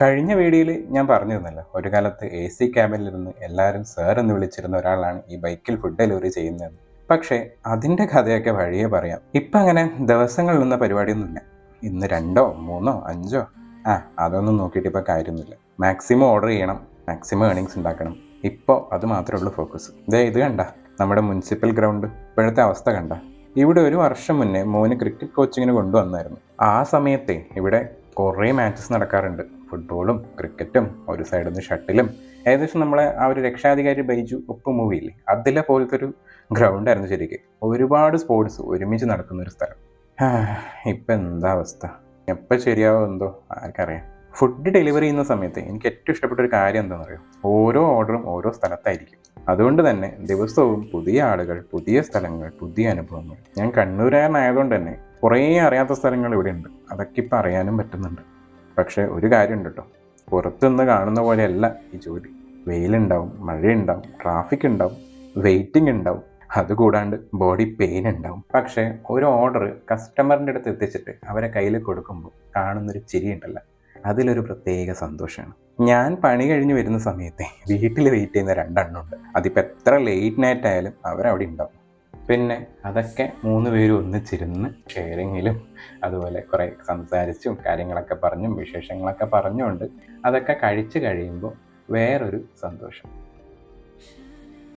കഴിഞ്ഞ വീഡിയോയിൽ ഞാൻ പറഞ്ഞിരുന്നല്ലോ, ഒരു കാലത്ത് AC ക്യാബിനിലിരുന്ന് എല്ലാവരും സാർ എന്ന് വിളിച്ചിരുന്ന ഒരാളാണ് ഈ ബൈക്കിൽ ഫുഡ് ഡെലിവറി ചെയ്യുന്നത്. പക്ഷേ അതിൻ്റെ കഥയൊക്കെ വഴിയേ പറയാം. ഇപ്പം അങ്ങനെ ദിവസങ്ങളിൽ നിന്ന പരിപാടിയൊന്നുമില്ല. ഇന്ന് 2, 3, 5 അതൊന്നും നോക്കിയിട്ട് ഇപ്പോൾ കാര്യമൊന്നുമില്ല. മാക്സിമം ഓർഡർ ചെയ്യണം, മാക്സിമം ഏർണിങ്സ് ഉണ്ടാക്കണം. ഇപ്പോൾ അത് മാത്രമേ ഉള്ളൂ ഫോക്കസ്. ഇത് കണ്ട നമ്മുടെ മുനിസിപ്പൽ ഗ്രൗണ്ട് ഇപ്പോഴത്തെ അവസ്ഥ കണ്ട. ഇവിടെ ഒരു വർഷം മുന്നേ മോന് ക്രിക്കറ്റ് കോച്ചിങ്ങിന് കൊണ്ടുവന്നായിരുന്നു. ആ സമയത്തെ ഇവിടെ കുറേ മാച്ചസ് നടക്കാറുണ്ട്. ഫുട്ബോളും ക്രിക്കറ്റും ഒരു സൈഡിൽ നിന്ന് ഷട്ടിലും. ഏകദേശം നമ്മളെ ആ ഒരു രക്ഷാധികാരി ബൈജു ഒപ്പ് മൂവിയില്ലേ, അതിലെ പോലത്തെ ഒരു ഗ്രൗണ്ടായിരുന്നു ശരിക്കും. ഒരുപാട് സ്പോർട്സ് ഒരുമിച്ച് നടക്കുന്നൊരു സ്ഥലം. ഇപ്പം എന്താ അവസ്ഥ, എപ്പോൾ ശരിയാവും എന്തോ ആർക്കറിയാം. ഫുഡ് ഡെലിവറി ചെയ്യുന്ന സമയത്ത് എനിക്ക് ഏറ്റവും ഇഷ്ടപ്പെട്ട ഒരു കാര്യം എന്താണെന്ന് അറിയാം, ഓരോ ഓർഡറും ഓരോ സ്ഥലത്തായിരിക്കും. അതുകൊണ്ട് തന്നെ ദിവസവും പുതിയ ആളുകൾ, പുതിയ സ്ഥലങ്ങൾ, പുതിയ അനുഭവങ്ങൾ. ഞാൻ കണ്ണൂരുകാരനായതുകൊണ്ട് തന്നെ കുറേ അറിയാത്ത സ്ഥലങ്ങൾ ഇവിടെ ഉണ്ട്. അതൊക്കെ ഇപ്പം അറിയാനും പറ്റുന്നുണ്ട്. പക്ഷേ ഒരു കാര്യമുണ്ട് കേട്ടോ, പുറത്തുനിന്ന് കാണുന്ന പോലെയല്ല ഈ ജോലി. വെയിലുണ്ടാവും, മഴയുണ്ടാവും, ട്രാഫിക് ഉണ്ടാവും, വെയിറ്റിംഗ് ഉണ്ടാവും, അതുകൂടാണ്ട് ബോഡി പെയിൻ ഉണ്ടാവും. പക്ഷേ ഒരു ഓർഡർ കസ്റ്റമറിൻ്റെ അടുത്ത് എത്തിച്ചിട്ട് അവരെ കയ്യിൽ കൊടുക്കുമ്പോൾ കാണുന്നൊരു ചിരി ഉണ്ടല്ലോ, അതിലൊരു പ്രത്യേക സന്തോഷമാണ്. ഞാൻ പണി കഴിഞ്ഞ് വരുന്ന സമയത്ത് വീട്ടിൽ വെയിറ്റ് ചെയ്യുന്ന 2 എണ്ണമുണ്ട്. അതിപ്പോൾ എത്ര ലേറ്റ് നൈറ്റ് ആയാലും അവരവിടെ ഉണ്ടാവും. പിന്നെ അതൊക്കെ 3 പേരും ഒന്നിച്ചിരുന്ന് ഷെയറിങ്ങിലും അതുപോലെ കുറേ സംസാരിച്ചും കാര്യങ്ങളൊക്കെ പറഞ്ഞും വിശേഷങ്ങളൊക്കെ പറഞ്ഞുകൊണ്ട് അതൊക്കെ കഴിച്ച് കഴിയുമ്പോൾ വേറൊരു സന്തോഷം.